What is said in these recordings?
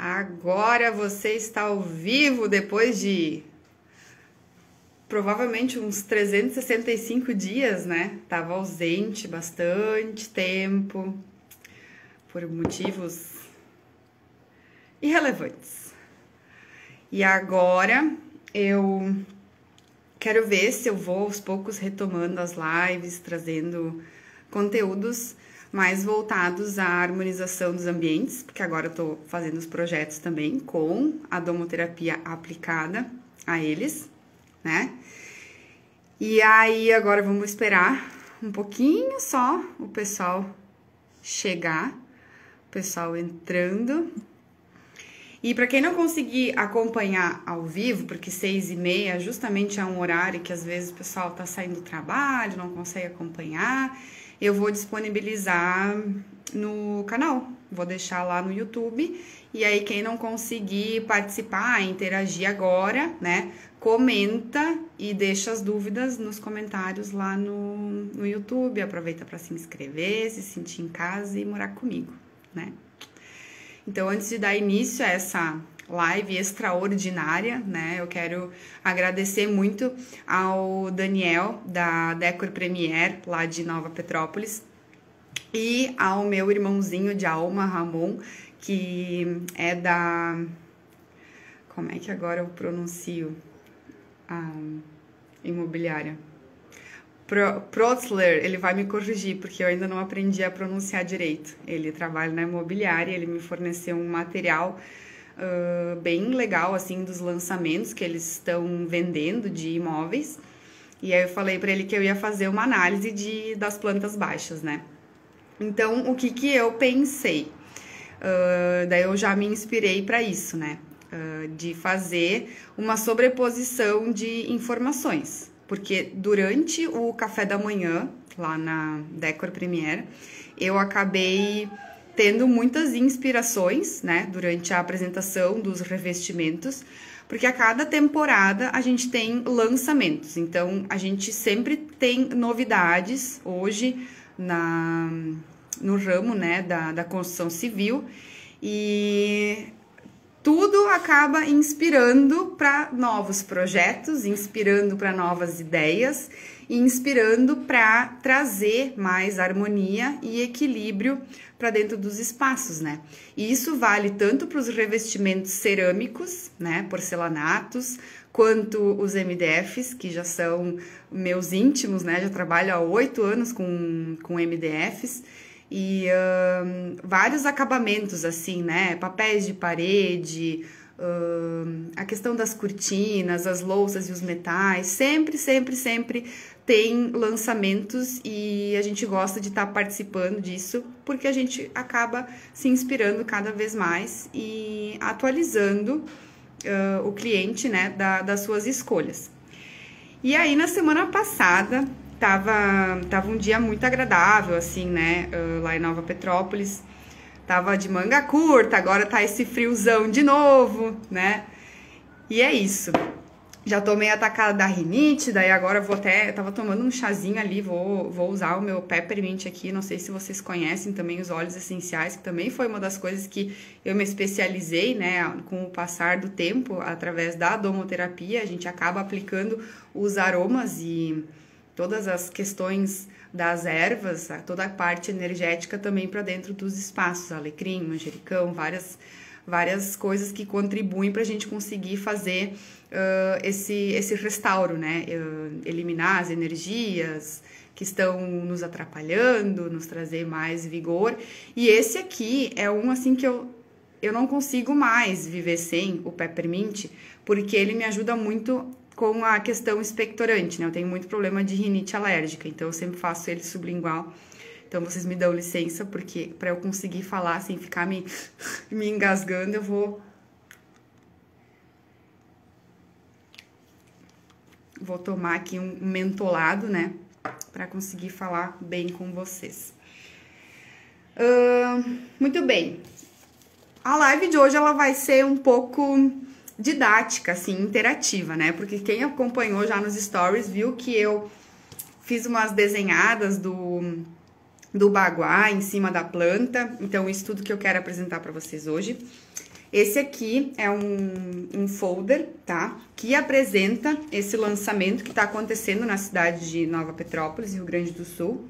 Agora você está ao vivo depois de provavelmente uns 365 dias, né? Tava ausente bastante tempo por motivos irrelevantes. E agora eu quero ver se eu vou aos poucos retomando as lives, trazendo conteúdos mais voltados à harmonização dos ambientes, porque agora eu tô fazendo os projetos também com a domoterapia aplicada a eles, né? E aí agora vamos esperar um pouquinho só o pessoal chegar, o pessoal entrando. E para quem não conseguir acompanhar ao vivo, porque 6h30 justamente é um horário que às vezes o pessoal tá saindo do trabalho, não consegue acompanhar, eu vou disponibilizar no canal, vou deixar lá no YouTube, e aí quem não conseguir participar, interagir agora, né, comenta e deixa as dúvidas nos comentários lá no YouTube, aproveita para se inscrever, se sentir em casa e morar comigo, né. Então, antes de dar início a essa live extraordinária, né, eu quero agradecer muito ao Daniel, da Decor Premier, lá de Nova Petrópolis, e ao meu irmãozinho de alma, Ramon, que é da... Como é que agora eu pronuncio a imobiliária? Protzler, ele vai me corrigir, porque eu ainda não aprendi a pronunciar direito. Ele trabalha na imobiliária, ele me forneceu um material bem legal, assim, dos lançamentos que eles estão vendendo de imóveis. E aí eu falei para ele que eu ia fazer uma análise das plantas baixas, né? Então, o que eu pensei? Daí eu já me inspirei para isso, né? De fazer uma sobreposição de informações. Porque durante o café da manhã, lá na Decor Premier, eu acabei tendo muitas inspirações, né, durante a apresentação dos revestimentos, porque a cada temporada a gente tem lançamentos, então a gente sempre tem novidades hoje no ramo, né, da construção civil, e tudo acaba inspirando para novos projetos, inspirando para novas ideias, e inspirando para trazer mais harmonia e equilíbrio para dentro dos espaços, né? E isso vale tanto para os revestimentos cerâmicos, né, porcelanatos, quanto os MDFs, que já são meus íntimos, né? Já trabalho há 8 anos com MDFs. E vários acabamentos, assim, né? Papéis de parede, a questão das cortinas, as louças e os metais. Sempre tem lançamentos e a gente gosta de estar participando disso, porque a gente acaba se inspirando cada vez mais e atualizando o cliente, né, das suas escolhas. E aí, na semana passada, tava um dia muito agradável, assim, né, lá em Nova Petrópolis. Tava de manga curta, agora tá esse friozão de novo, né? E é isso. Já tô meio atacada da rinite, daí agora eu tava tomando um chazinho ali, vou usar o meu peppermint aqui, não sei se vocês conhecem também os óleos essenciais, que também foi uma das coisas que eu me especializei, né, com o passar do tempo, através da domoterapia, a gente acaba aplicando os aromas e todas as questões das ervas, toda a parte energética também para dentro dos espaços, alecrim, manjericão, várias coisas que contribuem para a gente conseguir fazer esse restauro, né? Eliminar as energias que estão nos atrapalhando, nos trazer mais vigor. E esse aqui é um assim que eu não consigo mais viver sem o peppermint, porque ele me ajuda muito com a questão expectorante, né? Eu tenho muito problema de rinite alérgica, então eu sempre faço ele sublingual. Então vocês me dão licença, porque para eu conseguir falar sem ficar me engasgando, eu vou tomar aqui um mentolado, né? Para conseguir falar bem com vocês. Muito bem. A live de hoje ela vai ser um pouco didática, assim, interativa, né? Porque quem acompanhou já nos stories viu que eu fiz umas desenhadas do baguá em cima da planta. Então, isso tudo que eu quero apresentar para vocês hoje. Esse aqui é um folder, tá? Que apresenta esse lançamento que tá acontecendo na cidade de Nova Petrópolis, Rio Grande do Sul.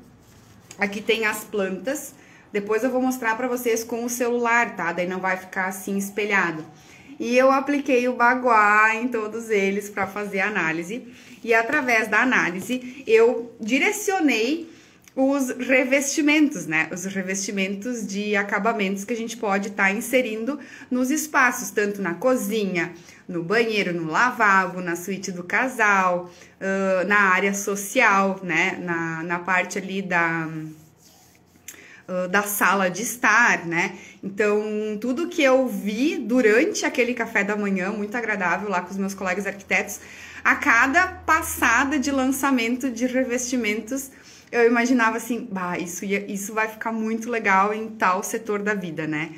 Aqui tem as plantas. Depois eu vou mostrar pra vocês com o celular, tá? Daí não vai ficar assim espelhado. E eu apliquei o Baguá em todos eles para fazer a análise. E através da análise, eu direcionei os revestimentos, né? Os revestimentos de acabamentos que a gente pode estar inserindo nos espaços, tanto na cozinha, no banheiro, no lavabo, na suíte do casal, na área social, né? Na parte ali da sala de estar, né? Então, tudo que eu vi durante aquele café da manhã, muito agradável lá com os meus colegas arquitetos, a cada passada de lançamento de revestimentos, eu imaginava assim, bah, isso vai ficar muito legal em tal setor da vida, né?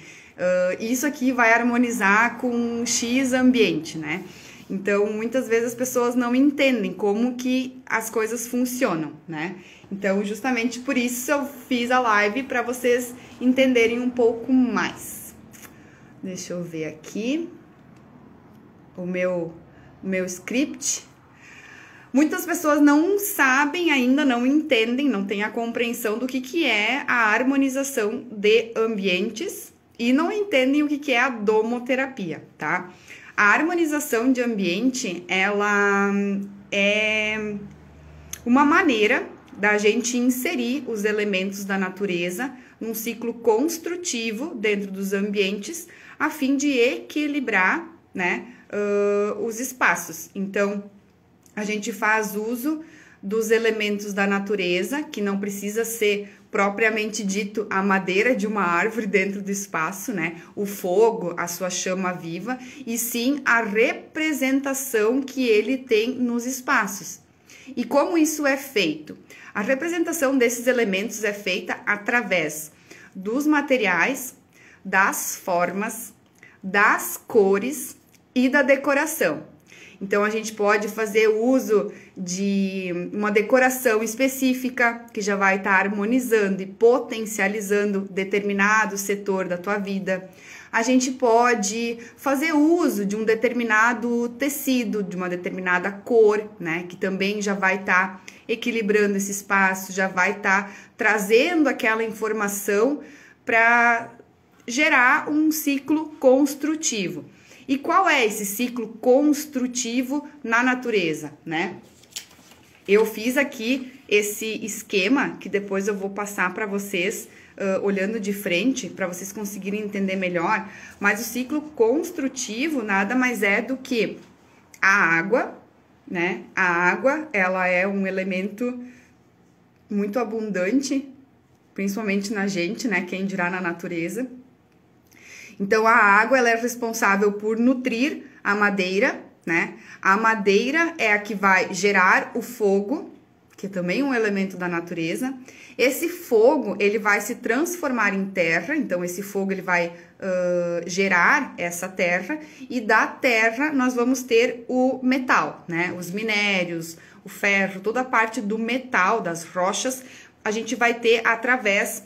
Isso aqui vai harmonizar com X ambiente, né? Então, muitas vezes as pessoas não entendem como que as coisas funcionam, né? Então, justamente por isso eu fiz a live para vocês entenderem um pouco mais. Deixa eu ver aqui o meu script. Muitas pessoas não sabem ainda, não entendem, não têm a compreensão do que é a harmonização de ambientes e não entendem o que é a domoterapia, tá? A harmonização de ambiente, ela é uma maneira da gente inserir os elementos da natureza num ciclo construtivo dentro dos ambientes, a fim de equilibrar, né, os espaços. Então, a gente faz uso dos elementos da natureza, que não precisa ser propriamente dito a madeira de uma árvore dentro do espaço, né? O fogo, a sua chama viva, e sim a representação que ele tem nos espaços. E como isso é feito? A representação desses elementos é feita através dos materiais, das formas, das cores e da decoração. Então, a gente pode fazer uso de uma decoração específica que já vai estar harmonizando e potencializando determinado setor da tua vida. A gente pode fazer uso de um determinado tecido, de uma determinada cor, né? Que também já vai estar equilibrando esse espaço, já vai estar trazendo aquela informação para gerar um ciclo construtivo. E qual é esse ciclo construtivo na natureza, né? Eu fiz aqui esse esquema que depois eu vou passar para vocês olhando de frente, para vocês conseguirem entender melhor. Mas o ciclo construtivo nada mais é do que a água, né? A água, ela é um elemento muito abundante, principalmente na gente, né? Quem dirá na natureza. Então, a água, ela é responsável por nutrir a madeira, né? A madeira é a que vai gerar o fogo, que é também um elemento da natureza. Esse fogo, ele vai se transformar em terra, então esse fogo, ele vai gerar essa terra, e da terra nós vamos ter o metal, né? Os minérios, o ferro, toda a parte do metal, das rochas, a gente vai ter através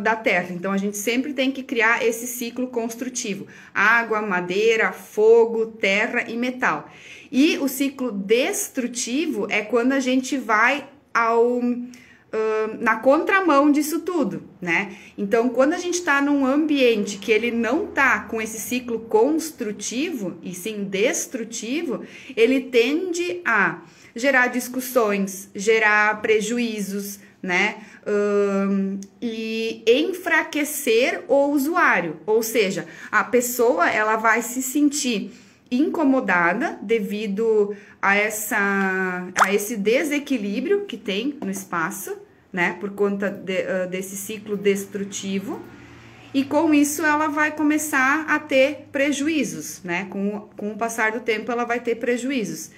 da terra. Então, a gente sempre tem que criar esse ciclo construtivo: água, madeira, fogo, terra e metal. E o ciclo destrutivo é quando a gente vai na contramão disso tudo, né? Então, quando a gente está num ambiente que ele não tá com esse ciclo construtivo e sim destrutivo, ele tende a gerar discussões, gerar prejuízos, né? E enfraquecer o usuário, ou seja, a pessoa, ela vai se sentir incomodada devido a esse desequilíbrio que tem no espaço, né, por conta desse ciclo destrutivo, e com isso ela vai começar a ter prejuízos, né, com o passar do tempo ela vai ter prejuízos.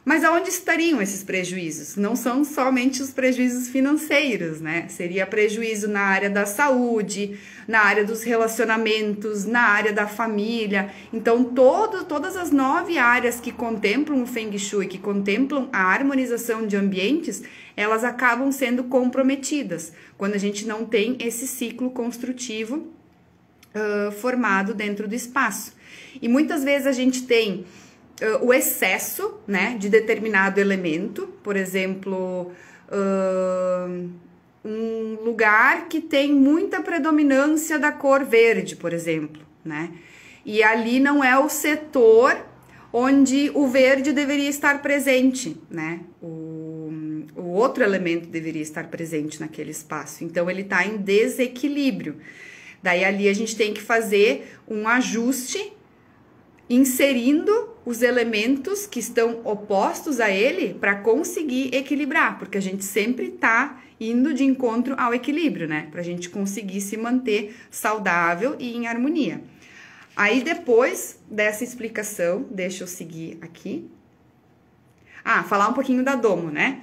Mas aonde estariam esses prejuízos? Não são somente os prejuízos financeiros, né? Seria prejuízo na área da saúde, na área dos relacionamentos, na área da família. Então, todas as 9 áreas que contemplam o Feng Shui, que contemplam a harmonização de ambientes, elas acabam sendo comprometidas quando a gente não tem esse ciclo construtivo formado dentro do espaço. E muitas vezes a gente tem o excesso, né, de determinado elemento, por exemplo, um lugar que tem muita predominância da cor verde, por exemplo, né? E ali não é o setor onde o verde deveria estar presente, né? O outro elemento deveria estar presente naquele espaço. Então, ele está em desequilíbrio. Daí, ali a gente tem que fazer um ajuste, inserindo os elementos que estão opostos a ele para conseguir equilibrar, porque a gente sempre está indo de encontro ao equilíbrio, né? Para a gente conseguir se manter saudável e em harmonia. Aí, depois dessa explicação, deixa eu seguir aqui. Falar um pouquinho da domo, né?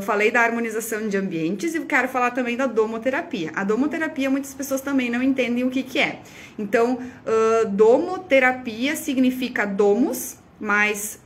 Falei da harmonização de ambientes e quero falar também da domoterapia. A domoterapia, muitas pessoas também não entendem o que é. Então, domoterapia significa domus, mais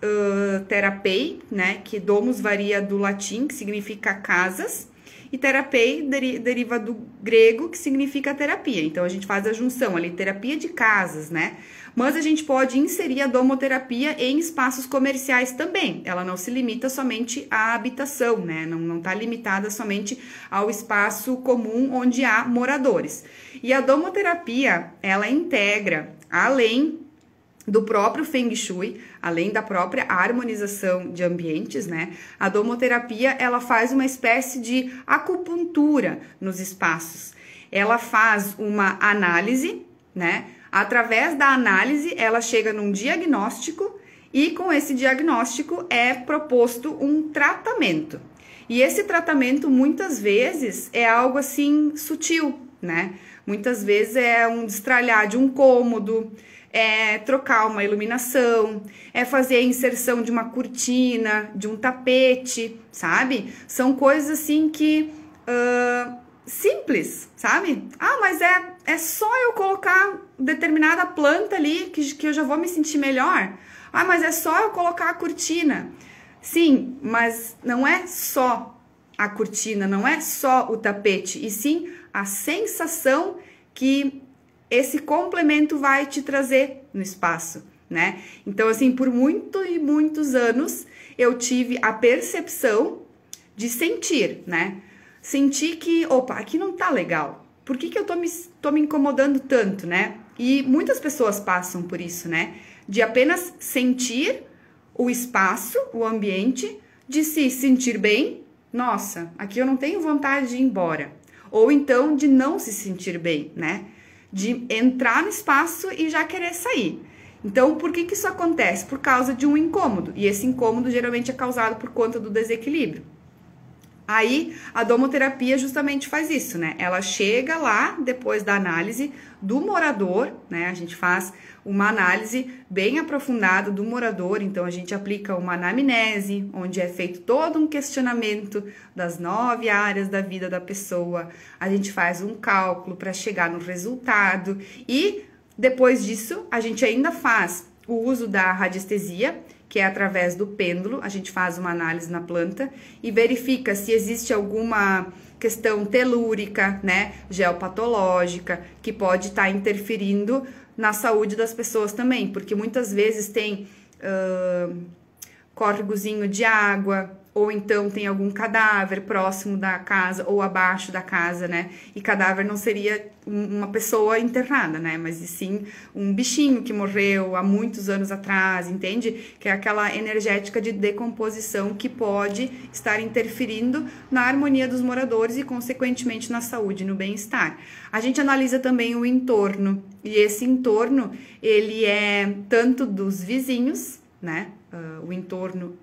terapei, né? Que domus varia do latim, que significa casas. E terapei deriva do grego, que significa terapia. Então, a gente faz a junção ali, terapia de casas, né? Mas a gente pode inserir a domoterapia em espaços comerciais também. Ela não se limita somente à habitação, né? Não está limitada somente ao espaço comum onde há moradores. E a domoterapia, ela integra, além do próprio Feng Shui, além da própria harmonização de ambientes, né? A domoterapia, ela faz uma espécie de acupuntura nos espaços. Ela faz uma análise, né? Através da análise, ela chega num diagnóstico e com esse diagnóstico é proposto um tratamento. E esse tratamento, muitas vezes, é algo assim sutil, né? Muitas vezes é um destralhar de um cômodo, é trocar uma iluminação, é fazer a inserção de uma cortina, de um tapete, sabe? São coisas assim que simples, sabe? Mas é só eu colocar determinada planta ali que eu já vou me sentir melhor. Mas é só eu colocar a cortina. Sim, mas não é só a cortina, não é só o tapete, e sim a sensação que esse complemento vai te trazer no espaço, né? Então, assim, por muitos anos, eu tive a percepção de sentir, né? Sentir que, aqui não tá legal. Por que eu tô me incomodando tanto, né? E muitas pessoas passam por isso, né? De apenas sentir o espaço, o ambiente, de se sentir bem. Nossa, aqui eu não tenho vontade de ir embora. Ou então de não se sentir bem, né? De entrar no espaço e já querer sair. Então, por que isso acontece? Por causa de um incômodo. E esse incômodo geralmente é causado por conta do desequilíbrio. Aí, a domoterapia justamente faz isso, né? Ela chega lá, depois da análise do morador, né? A gente faz uma análise bem aprofundada do morador, então a gente aplica uma anamnese, onde é feito todo um questionamento das 9 áreas da vida da pessoa, a gente faz um cálculo para chegar no resultado e depois disso a gente ainda faz o uso da radiestesia, que é através do pêndulo, a gente faz uma análise na planta e verifica se existe alguma questão telúrica, né, geopatológica, que pode estar interferindo na saúde das pessoas também, porque muitas vezes tem córregozinho de água, ou então tem algum cadáver próximo da casa ou abaixo da casa, né? E cadáver não seria uma pessoa internada, né? Mas e sim um bichinho que morreu há muitos anos atrás, entende? Que é aquela energética de decomposição que pode estar interferindo na harmonia dos moradores e, consequentemente, na saúde, no bem-estar. A gente analisa também o entorno, e esse entorno, ele é tanto dos vizinhos, né? O entorno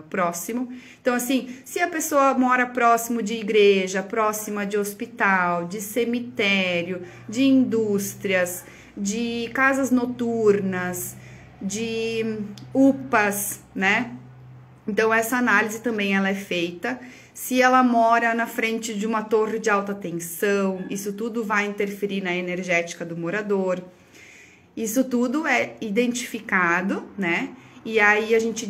próximo. Então, assim, se a pessoa mora próximo de igreja, próxima de hospital, de cemitério, de indústrias, de casas noturnas, de UPAs, né? Então, essa análise também ela é feita. Se ela mora na frente de uma torre de alta tensão, isso tudo vai interferir na energética do morador. Isso tudo é identificado, né? e aí a gente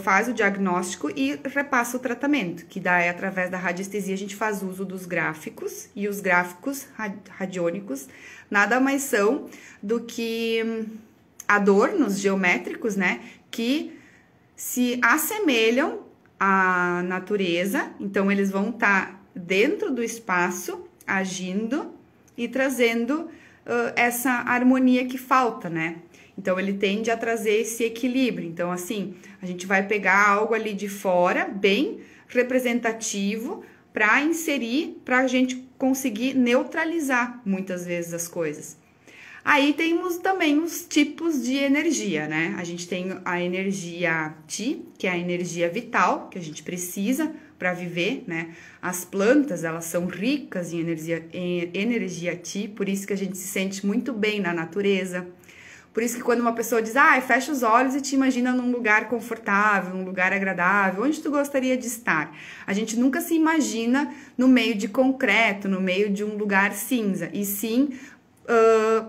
faz o diagnóstico e repassa o tratamento, que daí através da radiestesia a gente faz uso dos gráficos, e os gráficos radiônicos nada mais são do que adornos geométricos, né, que se assemelham à natureza, então eles vão estar dentro do espaço, agindo e trazendo essa harmonia que falta, né? Então, ele tende a trazer esse equilíbrio. Então, assim, a gente vai pegar algo ali de fora, bem representativo, para inserir, para a gente conseguir neutralizar muitas vezes as coisas. Aí temos também os tipos de energia, né? A gente tem a energia Ti, que é a energia vital, que a gente precisa para viver, né? As plantas, elas são ricas em energia Ti, por isso que a gente se sente muito bem na natureza. Por isso que quando uma pessoa diz, fecha os olhos e te imagina num lugar confortável, num lugar agradável, onde tu gostaria de estar? A gente nunca se imagina no meio de concreto, no meio de um lugar cinza, e sim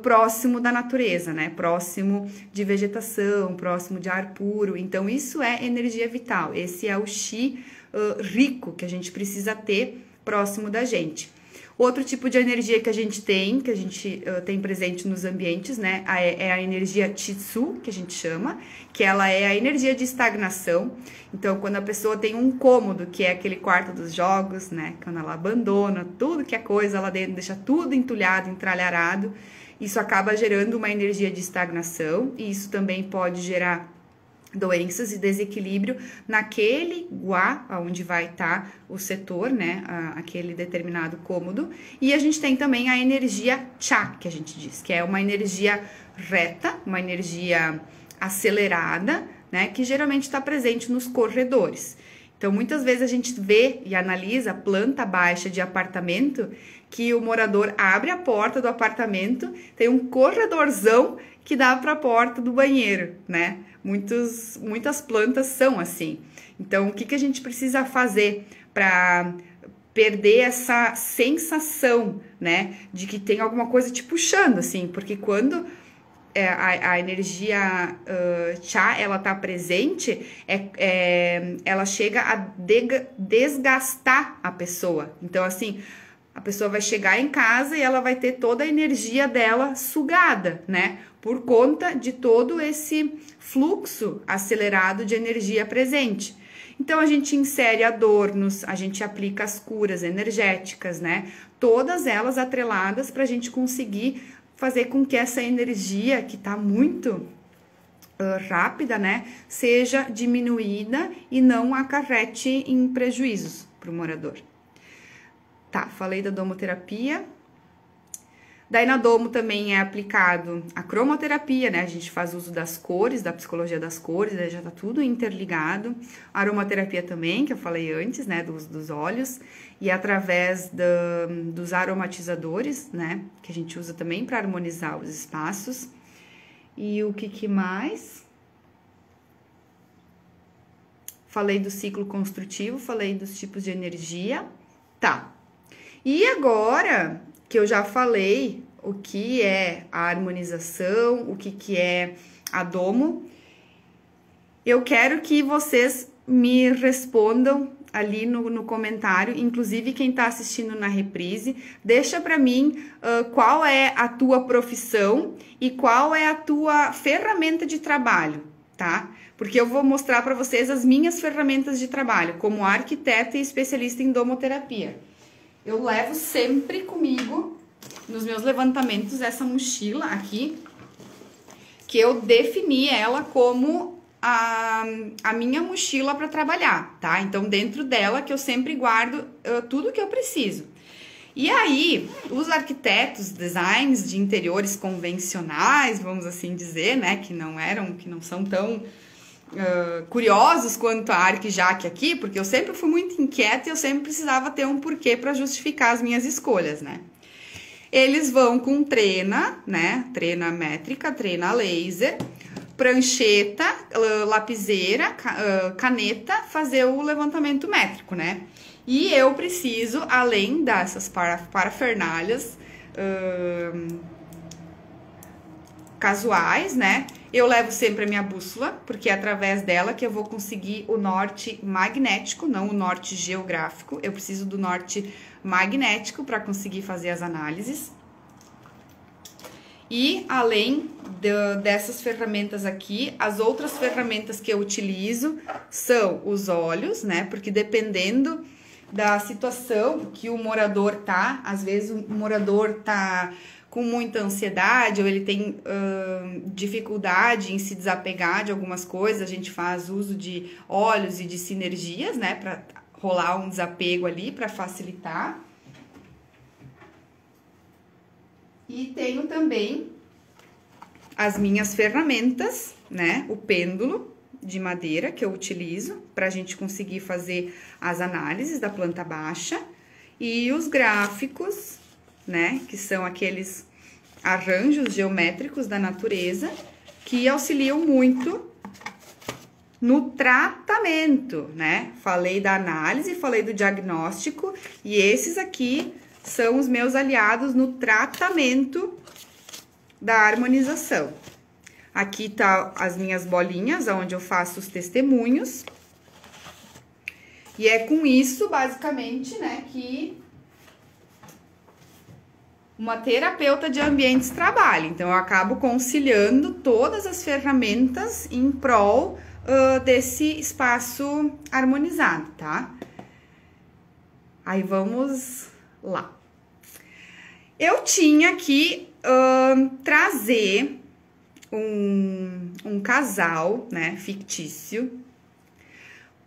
próximo da natureza, né? Próximo de vegetação, próximo de ar puro. Então, isso é energia vital. Esse é o Chi rico que a gente precisa ter próximo da gente. Outro tipo de energia que a gente tem presente nos ambientes, né, é a energia Chi-Tsu, que a gente chama, que ela é a energia de estagnação. Então, quando a pessoa tem um cômodo, que é aquele quarto dos jogos, né, quando ela abandona tudo que é coisa lá dentro, deixa tudo entulhado, entralharado, isso acaba gerando uma energia de estagnação, e isso também pode gerar doenças e desequilíbrio naquele guá, onde vai estar o setor, né, aquele determinado cômodo. E a gente tem também a energia Cha, que a gente diz, que é uma energia reta, uma energia acelerada, né, que geralmente está presente nos corredores. Então, muitas vezes a gente vê e analisa planta baixa de apartamento, que o morador abre a porta do apartamento, tem um corredorzão que dá para a porta do banheiro, né? Muitas plantas são assim. Então, o que a gente precisa fazer para perder essa sensação, né, de que tem alguma coisa te puxando, assim? Porque quando a energia Cha, ela tá presente, ela chega a desgastar a pessoa. Então, assim, a pessoa vai chegar em casa e ela vai ter toda a energia dela sugada, né? Por conta de todo esse fluxo acelerado de energia presente. Então, a gente insere adornos, a gente aplica as curas energéticas, né? Todas elas atreladas para a gente conseguir fazer com que essa energia, que está muito rápida, né, seja diminuída e não acarrete em prejuízos para o morador. Tá, falei da domoterapia. Daí na domo também é aplicado a cromoterapia, né? A gente faz uso das cores, da psicologia das cores, já tá tudo interligado. A aromaterapia também, que eu falei antes, né? Dos óleos. E através dos aromatizadores, né? Que a gente usa também para harmonizar os espaços. E o que mais? Falei do ciclo construtivo, falei dos tipos de energia. Tá. E agora que eu já falei o que é a harmonização, o que é a domo, eu quero que vocês me respondam ali no comentário, inclusive quem está assistindo na reprise, deixa para mim qual é a tua profissão e qual é a tua ferramenta de trabalho, tá? Porque eu vou mostrar para vocês as minhas ferramentas de trabalho, como arquiteta e especialista em domoterapia. Eu levo sempre comigo, nos meus levantamentos, essa mochila aqui, que eu defini ela como a minha mochila para trabalhar, tá? Então, dentro dela que eu sempre guardo tudo que eu preciso. E aí, os arquitetos, designs de interiores convencionais, vamos assim dizer, né? Que não são tão curiosos quanto a Arquijaque aqui, porque eu sempre fui muito inquieta e eu sempre precisava ter um porquê para justificar as minhas escolhas, né? Eles vão com trena, né? Trena métrica, trena laser, prancheta, lapiseira, caneta, fazer o levantamento métrico, né? E eu preciso, além dessas parafernalhas casuais, né? Eu levo sempre a minha bússola, porque é através dela que eu vou conseguir o norte magnético, não o norte geográfico. Eu preciso do norte magnético para conseguir fazer as análises. E além dessas ferramentas aqui, as outras ferramentas que eu utilizo são os olhos, né? Porque dependendo da situação que o morador tá, às vezes o morador tá com muita ansiedade ou ele tem dificuldade em se desapegar de algumas coisas, a gente faz uso de óleos e de sinergias, né? Para rolar um desapego ali, para facilitar. E tenho também as minhas ferramentas, né? O pêndulo de madeira que eu utilizo para a gente conseguir fazer as análises da planta baixa. E os gráficos, né? Que são aqueles arranjos geométricos da natureza que auxiliam muito no tratamento, né? Falei da análise, falei do diagnóstico e esses aqui são os meus aliados no tratamento da harmonização. Aqui tá as minhas bolinhas, onde eu faço os testemunhos. E é com isso, basicamente, né, que uma terapeuta de ambientes trabalha. Então, eu acabo conciliando todas as ferramentas em prol desse espaço harmonizado, tá? Aí, vamos lá. Eu tinha que trazer um casal, né, fictício,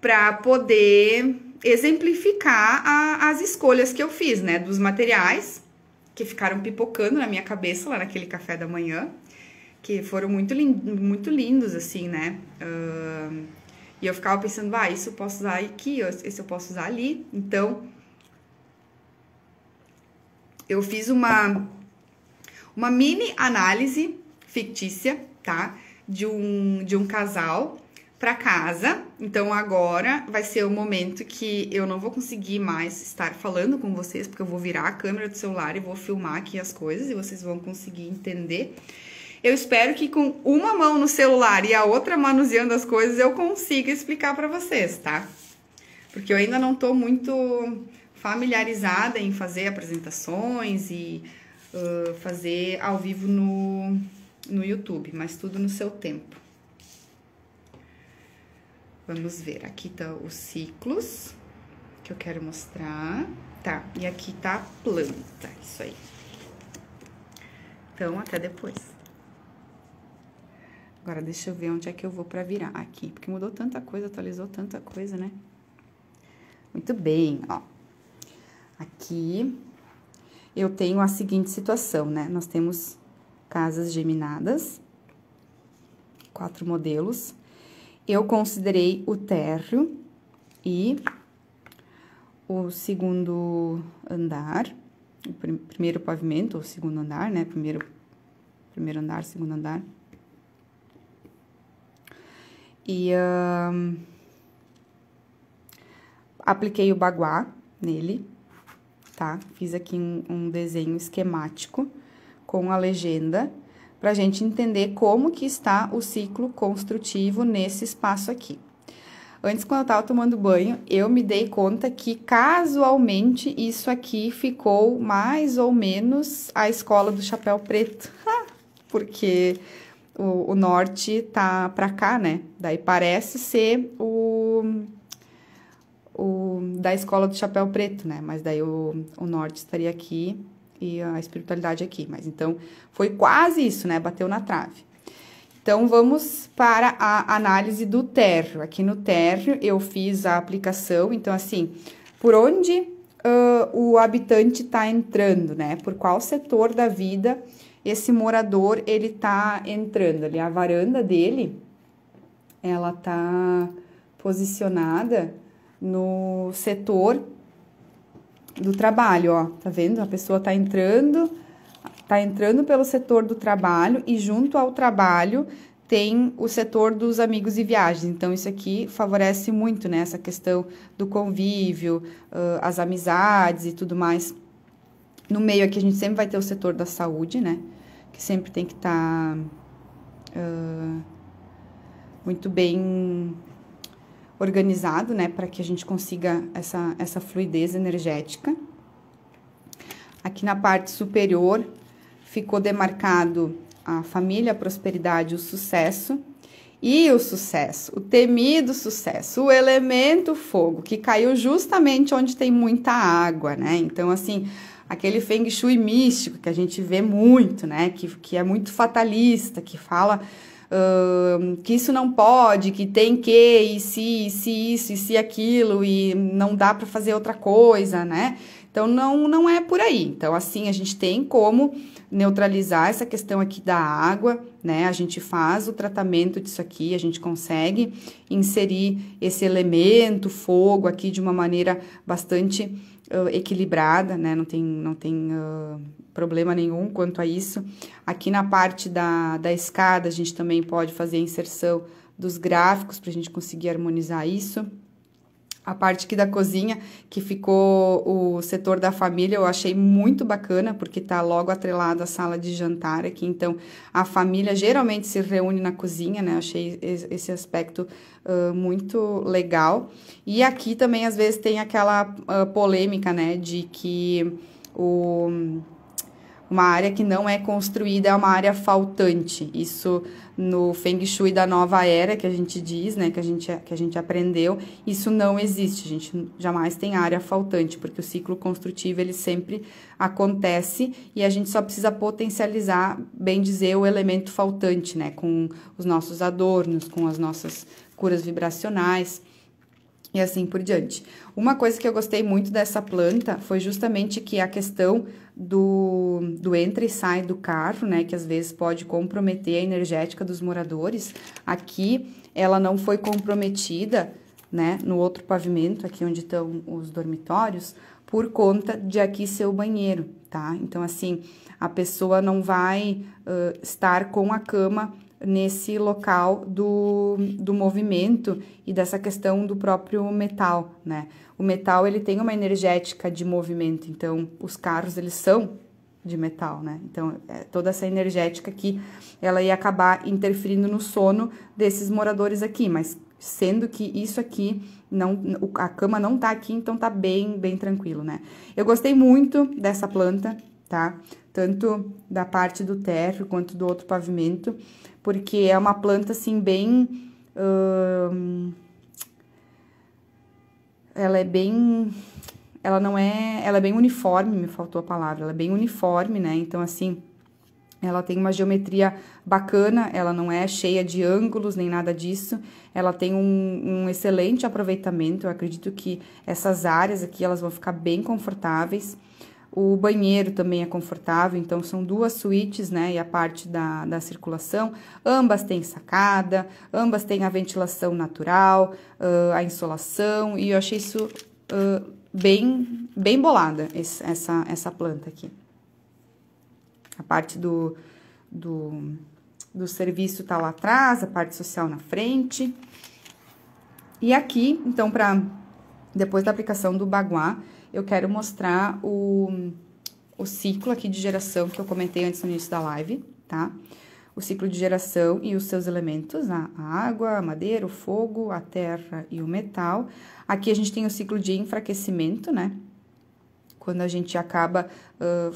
para poder exemplificar as escolhas que eu fiz, né, dos materiais que ficaram pipocando na minha cabeça lá naquele café da manhã, que foram muito lindos, assim, né, e eu ficava pensando, isso eu posso usar aqui, esse eu posso usar ali, então eu fiz uma mini análise fictícia, tá? De um casal para casa. Então, agora vai ser o momento que eu não vou conseguir mais estar falando com vocês, porque eu vou virar a câmera do celular e vou filmar aqui as coisas e vocês vão conseguir entender. Eu espero que com uma mão no celular e a outra manuseando as coisas eu consiga explicar para vocês, tá? Porque eu ainda não tô muito familiarizada em fazer apresentações e fazer ao vivo no YouTube, mas tudo no seu tempo. Vamos ver, aqui tá os ciclos que eu quero mostrar, tá? E aqui tá a planta, isso aí. Então, até depois. Agora, deixa eu ver onde é que eu vou pra virar aqui, porque mudou tanta coisa, atualizou tanta coisa, né? Muito bem, ó. Aqui eu tenho a seguinte situação, né? Nós temos casas geminadas, 4 modelos. Eu considerei o térreo e o segundo andar, o primeiro pavimento, ou segundo andar, né? Primeiro andar, segundo andar. E apliquei o baguá nele, tá? Fiz aqui um desenho esquemático com a legenda pra gente entender como que está o ciclo construtivo nesse espaço aqui. Antes, quando eu tava tomando banho, eu me dei conta que casualmente isso aqui ficou mais ou menos a escola do chapéu preto, porque o norte tá pra cá, né? Daí parece ser o da escola do chapéu preto, né? Mas daí o norte estaria aqui e a espiritualidade aqui. Mas então, foi quase isso, né? Bateu na trave. Então, vamos para a análise do térreo. Aqui no térreo, eu fiz a aplicação. Então, assim, por onde o habitante tá entrando, né? Por qual setor da vida esse morador, ele tá entrando ali. A varanda dele, ela tá posicionada no setor do trabalho, ó, tá vendo? A pessoa tá entrando pelo setor do trabalho e junto ao trabalho tem o setor dos amigos e viagens. Então, isso aqui favorece muito, né? Essa questão do convívio, as amizades e tudo mais. No meio aqui, a gente sempre vai ter o setor da saúde, né? Que sempre tem que estar muito bem organizado, né, para que a gente consiga essa fluidez energética. Aqui na parte superior ficou demarcado a família, a prosperidade, o sucesso. E o sucesso, o temido sucesso, o elemento fogo, que caiu justamente onde tem muita água, né? Então, assim, aquele Feng Shui místico que a gente vê muito, né? Que é muito fatalista, que fala que isso não pode, que tem que, e se isso, e se aquilo, e não dá para fazer outra coisa, né? Então, não é por aí. Então, assim, a gente tem como neutralizar essa questão aqui da água, né? A gente faz o tratamento disso aqui, a gente consegue inserir esse elemento fogo aqui de uma maneira bastante equilibrada, né? Não tem problema nenhum quanto a isso. Aqui na parte da escada, a gente também pode fazer a inserção dos gráficos para a gente conseguir harmonizar isso. A parte aqui da cozinha, que ficou o setor da família, eu achei muito bacana, porque tá logo atrelado à sala de jantar aqui. Então, a família geralmente se reúne na cozinha, né? Achei esse aspecto muito legal. E aqui também, às vezes, tem aquela polêmica, né? De que uma área que não é construída é uma área faltante. Isso no Feng Shui da nova era, que a gente diz, né, que a gente aprendeu, isso não existe. A gente jamais tem área faltante, porque o ciclo construtivo ele sempre acontece e a gente só precisa potencializar, bem dizer, o elemento faltante, né, com os nossos adornos, com as nossas curas vibracionais. E assim por diante. Uma coisa que eu gostei muito dessa planta foi justamente que a questão do entra e sai do carro, né, que às vezes pode comprometer a energética dos moradores. Aqui ela não foi comprometida, né, no outro pavimento, aqui onde estão os dormitórios, por conta de aqui ser o banheiro, tá? Então, assim, a pessoa não vai estar com a cama nesse local do movimento e dessa questão do próprio metal, né? O metal, ele tem uma energética de movimento, então, os carros, eles são de metal, né? Então, toda essa energética aqui, ela ia acabar interferindo no sono desses moradores aqui, mas sendo que isso aqui, a cama não tá aqui, então tá bem tranquilo, né? Eu gostei muito dessa planta, tá? Tanto da parte do térreo quanto do outro pavimento, porque é uma planta, assim, bem... ela é bem... ela é bem uniforme, me faltou a palavra, ela é bem uniforme, né? Então, assim, ela tem uma geometria bacana, ela não é cheia de ângulos, nem nada disso. Ela tem um excelente aproveitamento, eu acredito que essas áreas aqui, elas vão ficar bem confortáveis. O banheiro também é confortável, então são duas suítes, né, e a parte da circulação, ambas têm sacada, ambas têm a ventilação natural, a insolação, e eu achei isso bem bolada, essa planta aqui. A parte do serviço tá lá atrás, a parte social na frente. E aqui, então, depois da aplicação do baguá, eu quero mostrar o ciclo aqui de geração que eu comentei antes no início da live, tá? O ciclo de geração e os seus elementos, a água, a madeira, o fogo, a terra e o metal. Aqui a gente tem o ciclo de enfraquecimento, né? Quando a gente acaba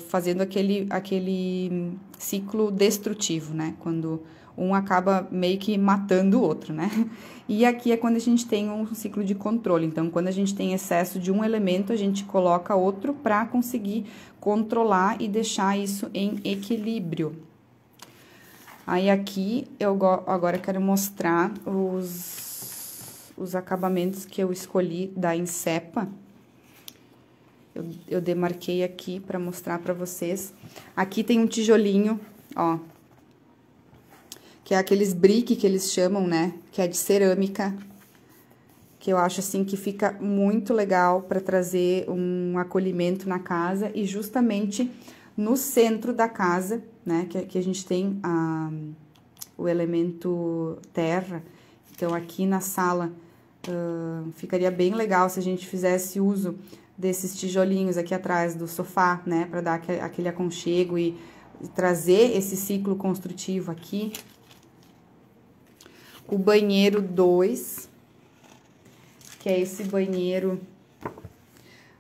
fazendo aquele ciclo destrutivo, né? Quando um acaba meio que matando o outro, né? E aqui é quando a gente tem um ciclo de controle. Então, quando a gente tem excesso de um elemento, a gente coloca outro para conseguir controlar e deixar isso em equilíbrio. Aí, aqui, eu agora quero mostrar os acabamentos que eu escolhi da Insepa. Eu demarquei aqui para mostrar para vocês. Aqui tem um tijolinho, ó, que é aqueles brick que eles chamam, né? Que é de cerâmica, que eu acho assim que fica muito legal para trazer um acolhimento na casa e justamente no centro da casa, né? Que a gente tem o elemento terra. Então, aqui na sala ficaria bem legal se a gente fizesse uso desses tijolinhos aqui atrás do sofá, né? Para dar aquele aconchego e trazer esse ciclo construtivo aqui. o banheiro 2, que é esse banheiro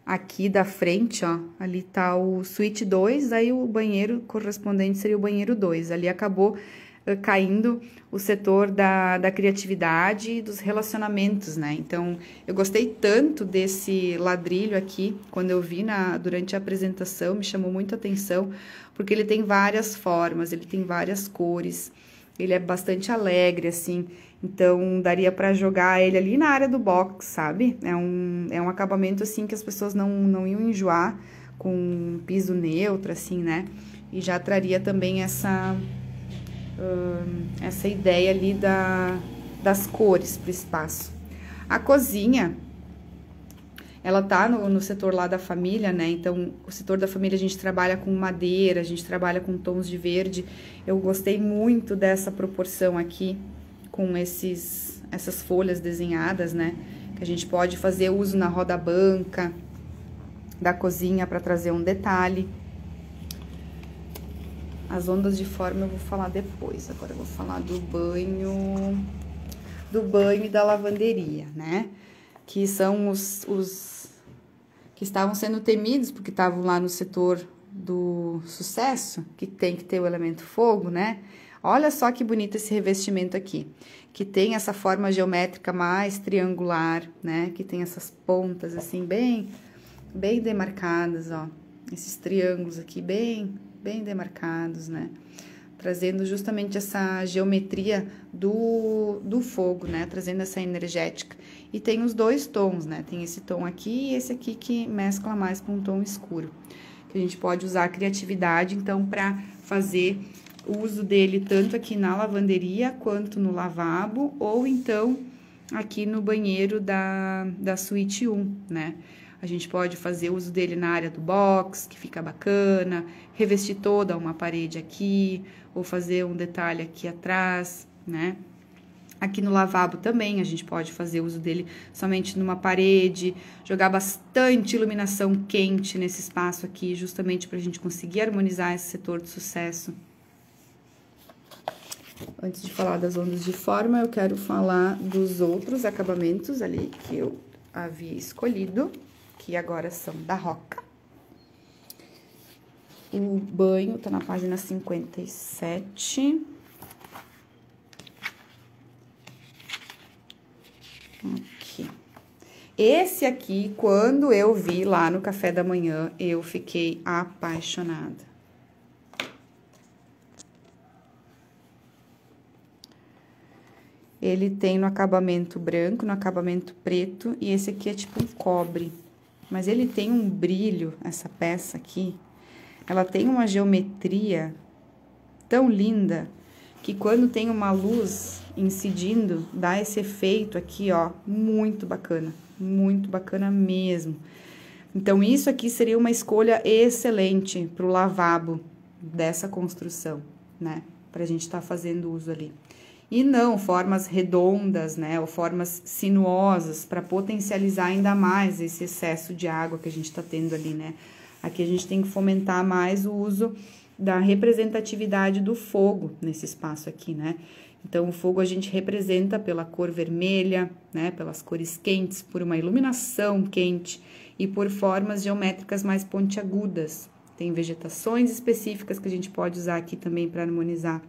aqui da frente, ó. Ali tá o suíte 2, aí o banheiro correspondente seria o banheiro 2. Ali acabou caindo o setor da criatividade e dos relacionamentos, né? Então, eu gostei tanto desse ladrilho aqui, quando eu vi durante a apresentação, me chamou muito a atenção, porque ele tem várias formas, ele tem várias cores, ele é bastante alegre, assim, então daria para jogar ele ali na área do box, sabe? É um acabamento, assim, que as pessoas não iam enjoar, com um piso neutro, assim, né? E já traria também essa ideia ali das cores para o espaço. A cozinha, ela tá no setor lá da família, né? Então, o setor da família a gente trabalha com madeira, a gente trabalha com tons de verde. Eu gostei muito dessa proporção aqui, com essas folhas desenhadas, né? Que a gente pode fazer uso na roda banca da cozinha para trazer um detalhe. As ondas de forma eu vou falar depois. Agora eu vou falar do banho e da lavanderia, né? Que são os que estavam sendo temidos, porque estavam lá no setor do sucesso, que tem que ter o elemento fogo, né? Olha só que bonito esse revestimento aqui, que tem essa forma geométrica mais triangular, né? Que tem essas pontas assim bem demarcadas, ó. Esses triângulos aqui bem demarcados, né? Trazendo justamente essa geometria do fogo, né? Trazendo essa energética. E tem os dois tons, né? Tem esse tom aqui e esse aqui que mescla mais com um tom escuro. Que a gente pode usar a criatividade, então, para fazer o uso dele tanto aqui na lavanderia quanto no lavabo, ou então aqui no banheiro da suíte 1, né? A gente pode fazer uso dele na área do box, que fica bacana, revestir toda uma parede aqui, ou fazer um detalhe aqui atrás, né? Aqui no lavabo também, a gente pode fazer uso dele somente numa parede, jogar bastante iluminação quente nesse espaço aqui, justamente para a gente conseguir harmonizar esse setor de sucesso. Antes de falar das ondas de forma, eu quero falar dos outros acabamentos ali que eu havia escolhido, que agora são da Roca. O banho tá na página 57. Aqui. Esse aqui, quando eu vi lá no café da manhã, eu fiquei apaixonada. Ele tem no acabamento branco, no acabamento preto, e esse aqui é tipo um cobre. Mas ele tem um brilho, essa peça aqui, ela tem uma geometria tão linda, que quando tem uma luz incidindo, dá esse efeito aqui, ó, muito bacana mesmo. Então, isso aqui seria uma escolha excelente para o lavabo dessa construção, né? Pra gente tá fazendo uso ali. E não formas redondas, né, ou formas sinuosas, para potencializar ainda mais esse excesso de água que a gente tá tendo ali, né? Aqui a gente tem que fomentar mais o uso da representatividade do fogo nesse espaço aqui, né? Então, o fogo a gente representa pela cor vermelha, né, pelas cores quentes, por uma iluminação quente e por formas geométricas mais pontiagudas. Tem vegetações específicas que a gente pode usar aqui também para harmonizar.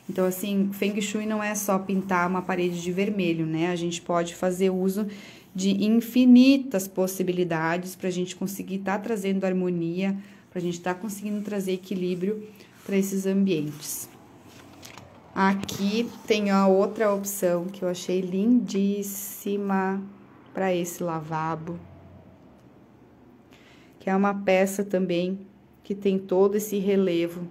Então, assim, Feng Shui não é só pintar uma parede de vermelho, né? A gente pode fazer uso de infinitas possibilidades para a gente conseguir estar trazendo harmonia, para a gente estar conseguindo trazer equilíbrio para esses ambientes. Aqui tem a outra opção que eu achei lindíssima para esse lavabo, que é uma peça também que tem todo esse relevo.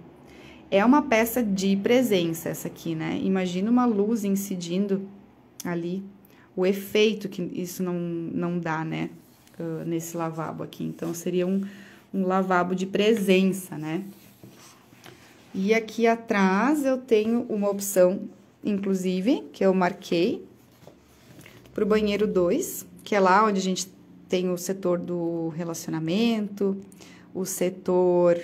É uma peça de presença essa aqui, né? Imagina uma luz incidindo ali, o efeito que isso não dá, né? Nesse lavabo aqui. Então, seria um lavabo de presença, né? E aqui atrás eu tenho uma opção, inclusive, que eu marquei pro banheiro 2, que é lá onde a gente tem o setor do relacionamento, o setor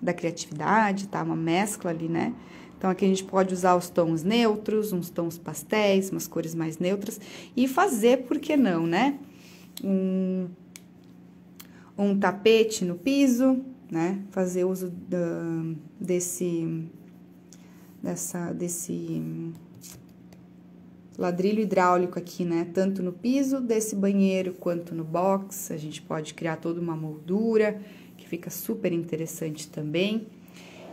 da criatividade, tá? Uma mescla ali, né? Então, aqui a gente pode usar os tons neutros, uns tons pastéis, umas cores mais neutras. E fazer, por que não, né? Um tapete no piso, né? Fazer uso desse ladrilho hidráulico aqui, né? Tanto no piso desse banheiro quanto no box. A gente pode criar toda uma moldura, que fica super interessante também.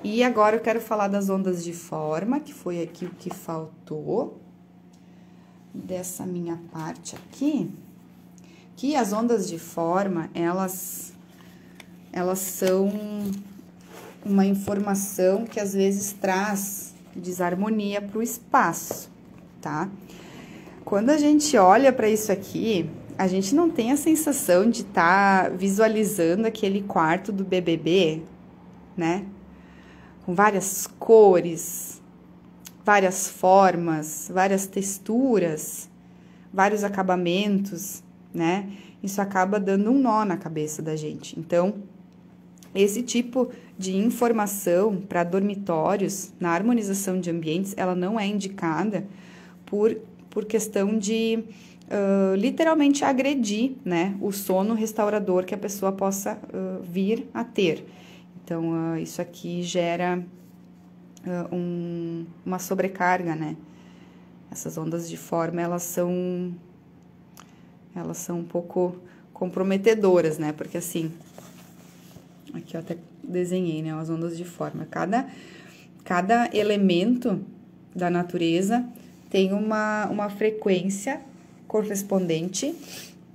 E agora eu quero falar das ondas de forma, que foi aqui o que faltou dessa minha parte aqui. Que as ondas de forma, elas são uma informação que às vezes traz desarmonia para o espaço, tá? Quando a gente olha para isso aqui, a gente não tem a sensação de estar visualizando aquele quarto do BBB, né? Com várias cores, várias formas, várias texturas, vários acabamentos, né? Isso acaba dando um nó na cabeça da gente. Então, esse tipo de informação para dormitórios, na harmonização de ambientes, ela não é indicada por questão de literalmente agredir, né, o sono restaurador que a pessoa possa vir a ter. Então, isso aqui gera uma sobrecarga, né? Essas ondas de forma, elas são um pouco comprometedoras, né? Porque assim, aqui eu até desenhei, né, as ondas de forma. Cada elemento da natureza tem uma frequência correspondente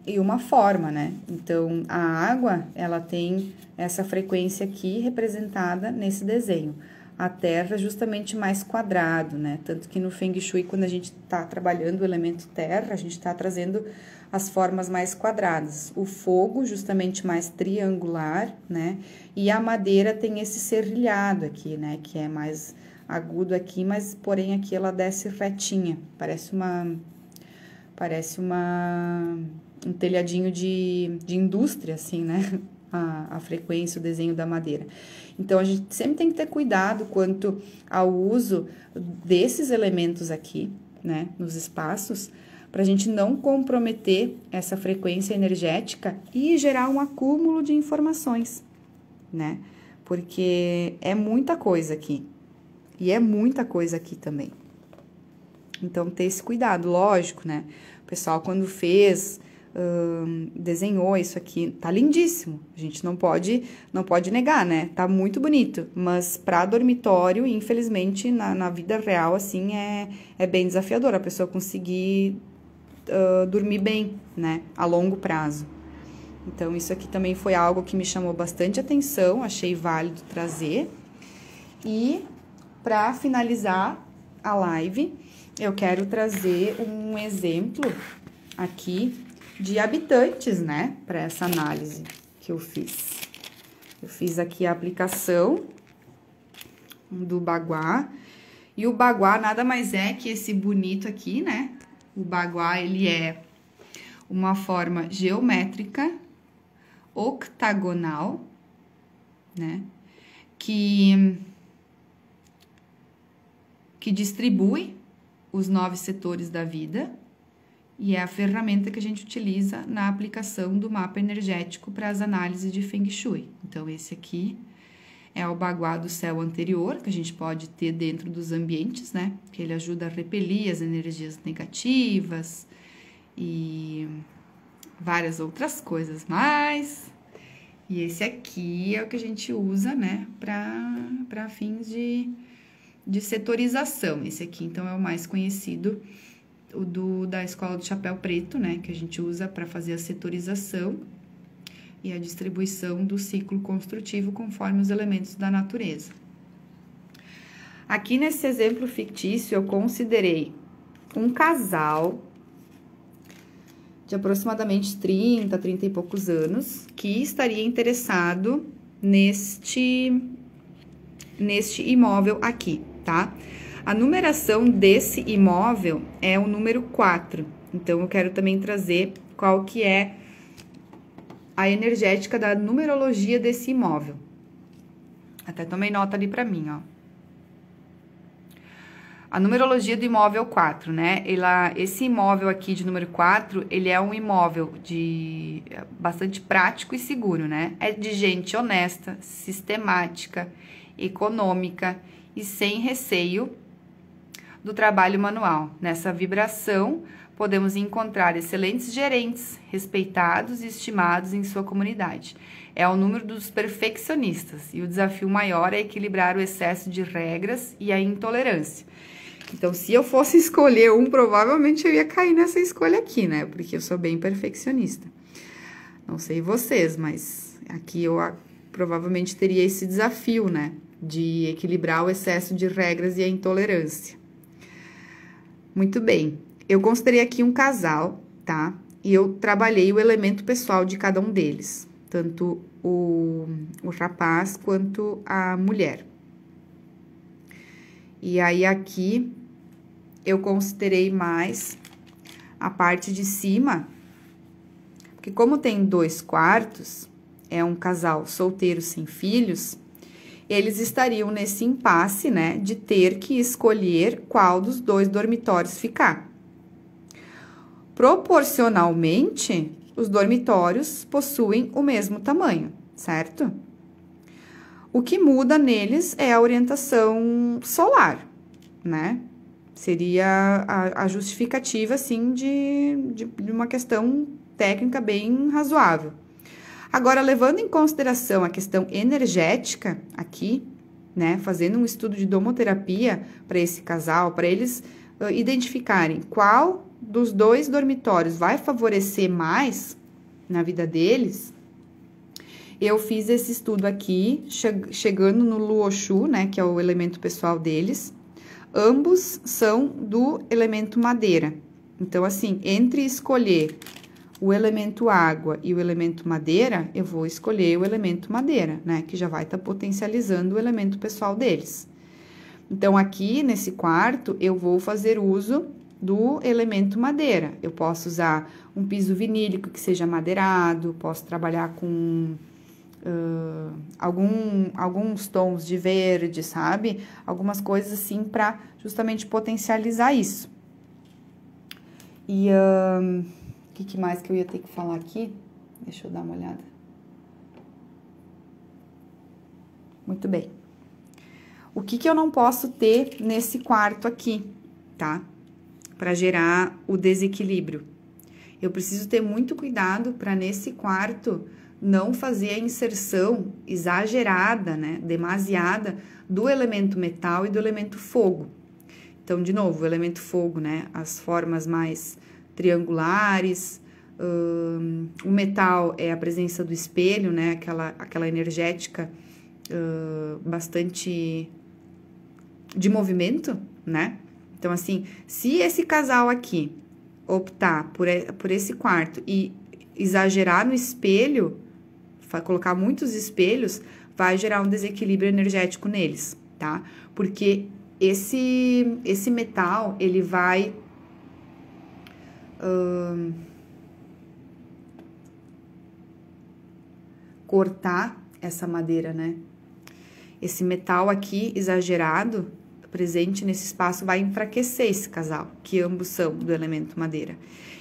e uma forma, né? Então, a água, ela tem essa frequência aqui representada nesse desenho. A terra é justamente mais quadrado, né? Tanto que no Feng Shui, quando a gente tá trabalhando o elemento terra, a gente tá trazendo as formas mais quadradas. O fogo, justamente mais triangular, né? E a madeira tem esse serrilhado aqui, né? Que é mais agudo aqui, mas porém aqui ela desce retinha. Parece um telhadinho de indústria, assim, né? A frequência, o desenho da madeira. Então, a gente sempre tem que ter cuidado quanto ao uso desses elementos aqui, né? Nos espaços, para a gente não comprometer essa frequência energética e gerar um acúmulo de informações, né? Porque é muita coisa aqui. E é muita coisa aqui também. Então, ter esse cuidado, lógico, né? O pessoal, quando desenhou isso aqui, tá lindíssimo. A gente não pode negar, né? Tá muito bonito. Mas para dormitório, infelizmente, na vida real, assim, é bem desafiador a pessoa conseguir dormir bem, né? A longo prazo. Então, isso aqui também foi algo que me chamou bastante atenção, achei válido trazer. E, para finalizar a live, eu quero trazer um exemplo aqui de habitantes, né, para essa análise que eu fiz. Eu fiz aqui a aplicação do baguá, e o baguá nada mais é que esse bonito aqui, né? O baguá, ele é uma forma geométrica octagonal, né, que distribui os 9 setores da vida, e é a ferramenta que a gente utiliza na aplicação do mapa energético para as análises de Feng Shui. Então, esse aqui é o baguá do céu anterior, que a gente pode ter dentro dos ambientes, né? Que ele ajuda a repelir as energias negativas e várias outras coisas mais. E esse aqui é o que a gente usa, né? Para fins de setorização. Esse aqui, então, é o mais conhecido, da Escola do Chapéu Preto, né, que a gente usa para fazer a setorização e a distribuição do ciclo construtivo conforme os elementos da natureza. Aqui nesse exemplo fictício, eu considerei um casal de aproximadamente 30 e poucos anos, que estaria interessado neste imóvel aqui, tá? A numeração desse imóvel é o número 4. Então, eu quero também trazer qual que é a energética da numerologia desse imóvel. Até tomei nota ali pra mim, ó. A numerologia do imóvel 4, né? Esse imóvel aqui de número 4, ele é um imóvel bastante prático e seguro, né? É de gente honesta, sistemática, econômica e sem receio do trabalho manual. Nessa vibração, podemos encontrar excelentes gerentes, respeitados e estimados em sua comunidade. É o número dos perfeccionistas e o desafio maior é equilibrar o excesso de regras e a intolerância. Então, se eu fosse escolher um, provavelmente eu ia cair nessa escolha aqui, né? Porque eu sou bem perfeccionista. Não sei vocês, mas aqui eu provavelmente teria esse desafio, né? De equilibrar o excesso de regras e a intolerância. Muito bem. Eu considerei aqui um casal, tá? E eu trabalhei o elemento pessoal de cada um deles. Tanto o rapaz quanto a mulher. E aí, aqui, eu considerei mais a parte de cima, porque como tem 2 quartos, é um casal solteiro sem filhos, eles estariam nesse impasse, né, de ter que escolher qual dos 2 dormitórios ficar. Proporcionalmente, os dormitórios possuem o mesmo tamanho, certo? O que muda neles é a orientação solar, né? Seria a justificativa, assim, de uma questão técnica bem razoável. Agora, levando em consideração a questão energética aqui, né? Fazendo um estudo de domoterapia para esse casal, para eles identificarem qual dos 2 dormitórios vai favorecer mais na vida deles. Eu fiz esse estudo aqui, chegando no Luoxu, né, que é o elemento pessoal deles. Ambos são do elemento madeira. Então, assim, entre escolher o elemento água e o elemento madeira, eu vou escolher o elemento madeira, né, que já vai estar potencializando o elemento pessoal deles. Então, aqui nesse quarto, eu vou fazer uso do elemento madeira. Eu posso usar um piso vinílico que seja madeirado, posso trabalhar com alguns tons de verde, sabe? Algumas coisas assim para justamente potencializar isso. E o que mais que eu ia ter que falar aqui? Deixa eu dar uma olhada. Muito bem. O que eu não posso ter nesse quarto aqui, tá? Para gerar o desequilíbrio. Eu preciso ter muito cuidado para nesse quarto não fazer a inserção exagerada, né, demasiada, do elemento metal e do elemento fogo. Então, de novo, o elemento fogo, né, as formas mais triangulares, o metal é a presença do espelho, né, aquela energética bastante de movimento, né? Então, assim, se esse casal aqui optar por esse quarto e exagerar no espelho, colocar muitos espelhos, vai gerar um desequilíbrio energético neles, tá? Porque esse metal, ele vai cortar essa madeira, né? Esse metal aqui exagerado, presente nesse espaço, vai enfraquecer esse casal, que ambos são do elemento madeira.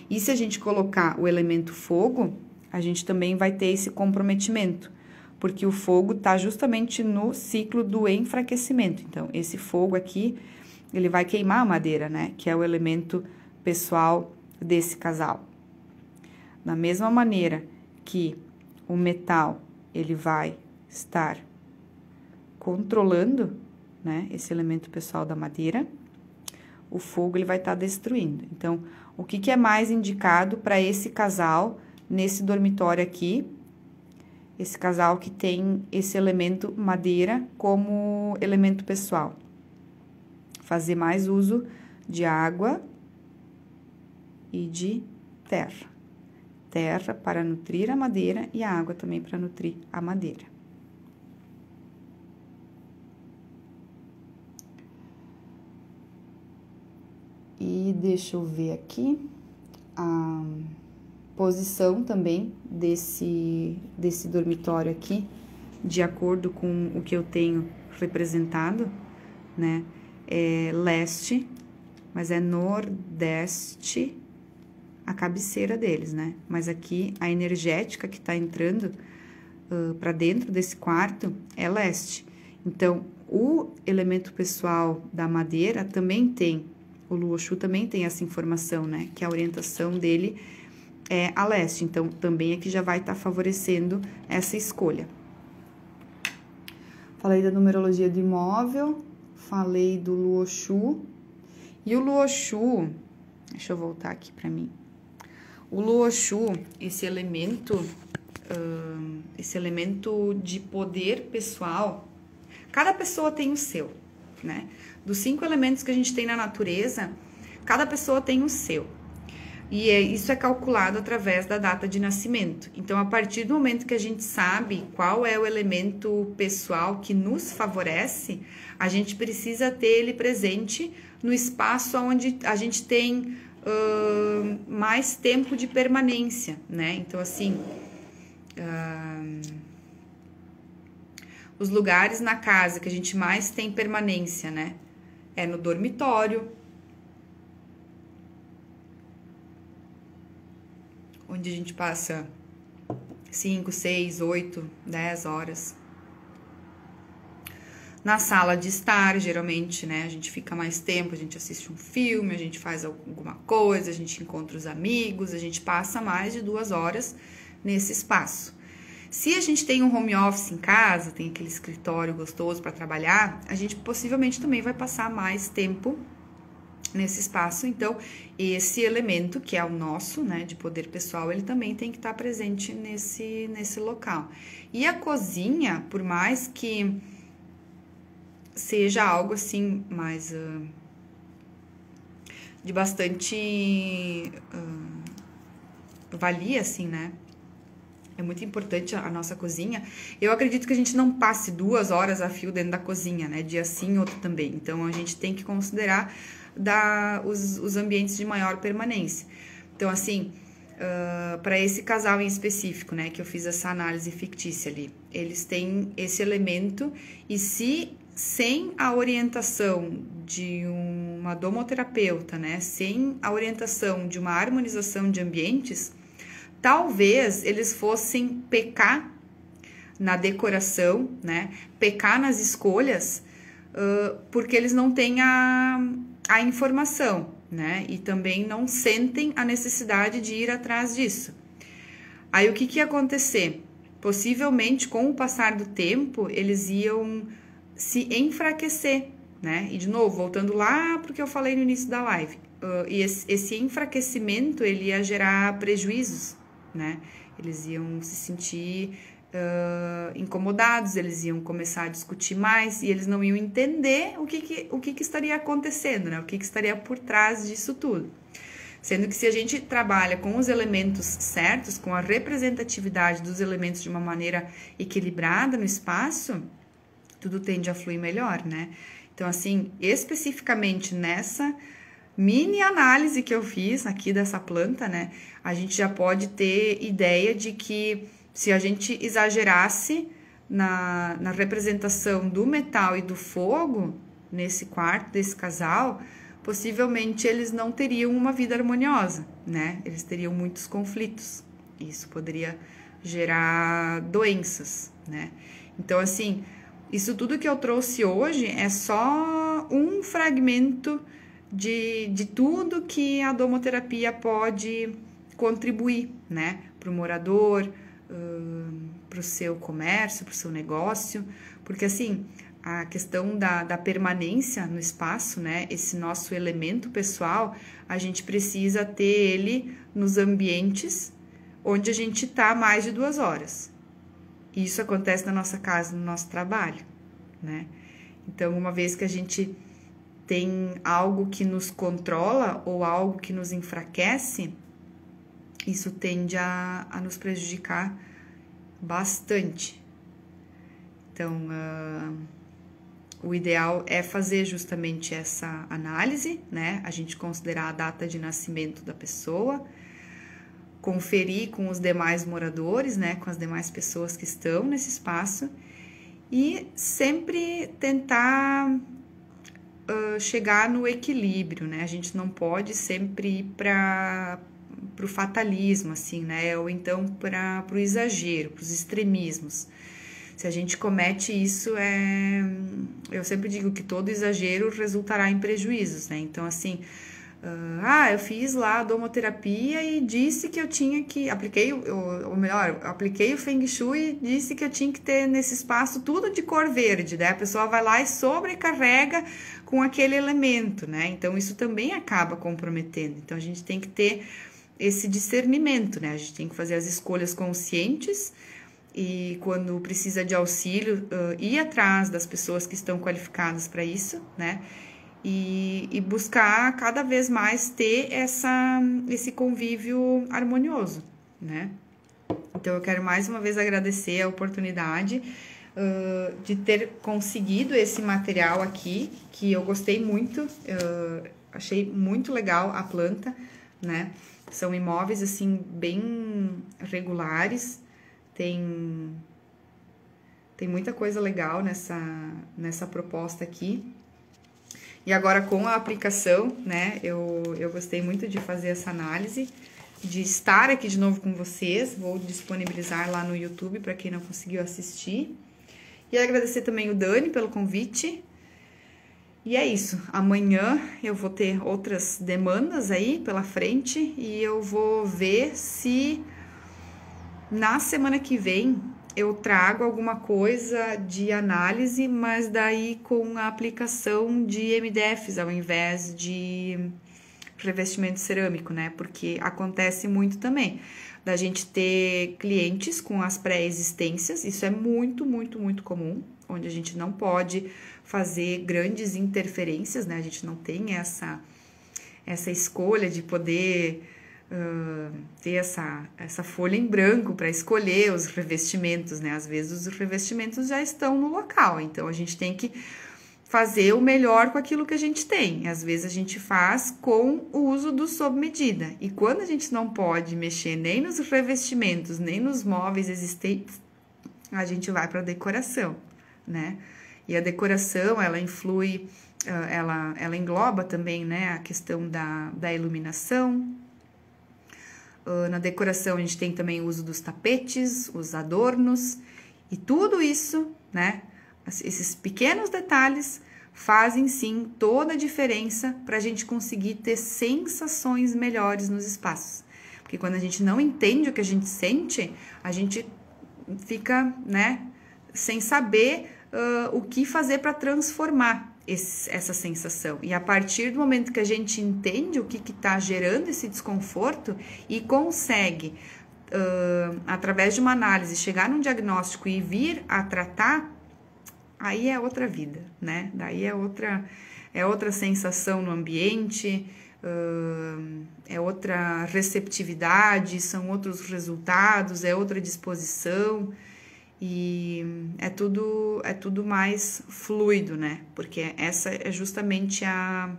E se a gente colocar o elemento fogo, a gente também vai ter esse comprometimento, porque o fogo tá justamente no ciclo do enfraquecimento. Então, esse fogo aqui, ele vai queimar a madeira, né? Que é o elemento pessoal desse casal. Da mesma maneira que o metal, ele vai estar controlando, né? Esse elemento pessoal da madeira, o fogo, ele vai estar destruindo. Então, o que é mais indicado para esse casal nesse dormitório aqui? Esse casal que tem esse elemento madeira como elemento pessoal. Fazer mais uso de água e de terra. Terra para nutrir a madeira e a água também para nutrir a madeira. E deixa eu ver aqui a posição também desse dormitório aqui, de acordo com o que eu tenho representado, né? É leste, mas é nordeste a cabeceira deles, né? Mas aqui a energética que tá entrando para dentro desse quarto é leste. Então, o elemento pessoal da madeira também tem, o Luoxu também tem essa informação, né? Que a orientação dele é a leste. Então, também aqui já vai estar favorecendo essa escolha. Falei da numerologia do imóvel, falei do Luoxu. E o Luoxu, deixa eu voltar aqui para mim. O Luoxu, esse elemento de poder pessoal, cada pessoa tem o seu, né? Dos 5 elementos que a gente tem na natureza, cada pessoa tem o seu. E isso é calculado através da data de nascimento. Então, a partir do momento que a gente sabe qual é o elemento pessoal que nos favorece, a gente precisa ter ele presente no espaço onde a gente tem mais tempo de permanência, né? Então, assim, os lugares na casa que a gente mais tem permanência, né? É no dormitório, onde a gente passa 5, 6, 8, 10 horas. Na sala de estar, geralmente, né, a gente fica mais tempo, a gente assiste um filme, a gente faz alguma coisa, a gente encontra os amigos, a gente passa mais de 2 horas nesse espaço. Se a gente tem um home office em casa, tem aquele escritório gostoso para trabalhar, a gente possivelmente também vai passar mais tempo nesse espaço. Então, esse elemento que é o nosso, né, de poder pessoal, ele também tem que estar presente nesse local. E a cozinha, por mais que seja algo assim mais de bastante valia, assim, né? É muito importante a nossa cozinha. Eu acredito que a gente não passe 2 horas a fio dentro da cozinha, né? Dia sim, outro também. Então, a gente tem que considerar os ambientes de maior permanência. Então, assim, para esse casal em específico, né? Que eu fiz essa análise fictícia ali. Eles têm esse elemento e se sem a orientação de uma domoterapeuta, né? Sem a orientação de uma harmonização de ambientes, talvez eles fossem pecar na decoração, né? Pecar nas escolhas, porque eles não têm a informação, né? E também não sentem a necessidade de ir atrás disso. Aí o que ia acontecer? Possivelmente, com o passar do tempo, eles iam se enfraquecer, né? E de novo, voltando lá para o que eu falei no início da live, e esse enfraquecimento, ele ia gerar prejuízos, né? Eles iam se sentir incomodados, eles iam começar a discutir mais e eles não iam entender o que estaria acontecendo, né? O que estaria por trás disso tudo. Sendo que se a gente trabalha com os elementos certos, com a representatividade dos elementos de uma maneira equilibrada no espaço, tudo tende a fluir melhor, né? Então, assim, especificamente nessa mini análise que eu fiz aqui dessa planta, né? A gente já pode ter ideia de que se a gente exagerasse na representação do metal e do fogo nesse quarto desse casal, possivelmente eles não teriam uma vida harmoniosa, né? Eles teriam muitos conflitos. Isso poderia gerar doenças, né? Então, assim, isso tudo que eu trouxe hoje é só um fragmento de tudo que a domoterapia pode contribuir, né? Para o morador, para o seu comércio, para o seu negócio, porque assim, a questão da permanência no espaço, né? Esse nosso elemento pessoal, a gente precisa ter ele nos ambientes onde a gente está mais de 2 horas. E isso acontece na nossa casa, no nosso trabalho, né? Então, uma vez que a gente tem algo que nos controla ou algo que nos enfraquece, isso tende a nos prejudicar bastante. Então, o ideal é fazer justamente essa análise, né? A gente considerar a data de nascimento da pessoa, conferir com os demais moradores, né? Com as demais pessoas que estão nesse espaço E sempre tentar chegar no equilíbrio, né? A gente não pode sempre ir para o fatalismo, assim, né? Ou então para o exagero, para os extremismos. Se a gente comete isso, eu sempre digo que todo exagero resultará em prejuízos, né? Então, assim, eu fiz lá a domoterapia e disse que eu tinha que... Apliquei o Feng Shui e disse que eu tinha que ter nesse espaço tudo de cor verde, né? A pessoa vai lá e sobrecarrega com aquele elemento, né? Então, isso também acaba comprometendo. Então, a gente tem que ter esse discernimento, né? A gente tem que fazer as escolhas conscientes e, quando precisa de auxílio, ir atrás das pessoas que estão qualificadas para isso, né? E buscar cada vez mais ter esse convívio harmonioso, né? Então, eu quero mais uma vez agradecer a oportunidade de ter conseguido esse material aqui, que eu gostei muito, achei muito legal a planta, né? São imóveis, assim, bem regulares, tem muita coisa legal nessa proposta aqui. E agora, com a aplicação, né, eu gostei muito de fazer essa análise, de estar aqui de novo com vocês. Vou disponibilizar lá no YouTube para quem não conseguiu assistir. E agradecer também o Dani pelo convite. E é isso. Amanhã eu vou ter outras demandas aí pela frente e eu vou ver se na semana que vem eu trago alguma coisa de análise, mas daí com a aplicação de MDFs ao invés de revestimento cerâmico, né? Porque acontece muito também da gente ter clientes com as pré-existências, isso é muito, muito, muito comum, onde a gente não pode fazer grandes interferências, né? A gente não tem essa escolha de poder ter essa folha em branco para escolher os revestimentos, né? Às vezes os revestimentos já estão no local, então a gente tem que fazer o melhor com aquilo que a gente tem. Às vezes a gente faz com o uso do sob medida, e quando a gente não pode mexer nem nos revestimentos, nem nos móveis existentes, a gente vai para a decoração, né? E a decoração, ela influi, ela engloba também, né, a questão da iluminação. Na decoração, a gente tem também o uso dos tapetes, os adornos, e tudo isso, né, esses pequenos detalhes fazem, sim, toda a diferença para a gente conseguir ter sensações melhores nos espaços. Porque quando a gente não entende o que a gente sente, a gente fica, né, sem saber o que fazer para transformar essa sensação. E a partir do momento que a gente entende o que está gerando esse desconforto e consegue, através de uma análise, chegar num diagnóstico e vir a tratar, aí é outra vida, né? Daí é outra sensação no ambiente, é outra receptividade, são outros resultados, é outra disposição. E é tudo mais fluido, né? Porque essa é justamente a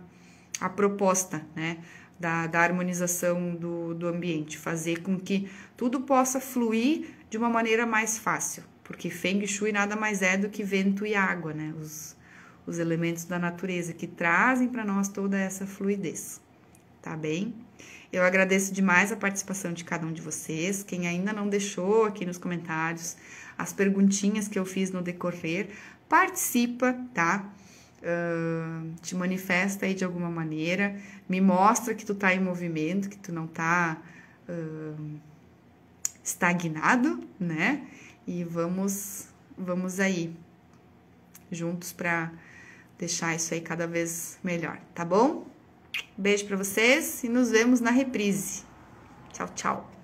proposta, né? Da harmonização do ambiente, fazer com que tudo possa fluir de uma maneira mais fácil, porque Feng Shui nada mais é do que vento e água, né? Os elementos da natureza que trazem para nós toda essa fluidez, tá bem? Eu agradeço demais a participação de cada um de vocês. Quem ainda não deixou aqui nos comentários as perguntinhas que eu fiz no decorrer, participa, tá? Te manifesta aí de alguma maneira, me mostra que tu tá em movimento, que tu não tá estagnado, né? E vamos aí juntos para deixar isso aí cada vez melhor, tá bom? Beijo para vocês e nos vemos na reprise. Tchau, tchau.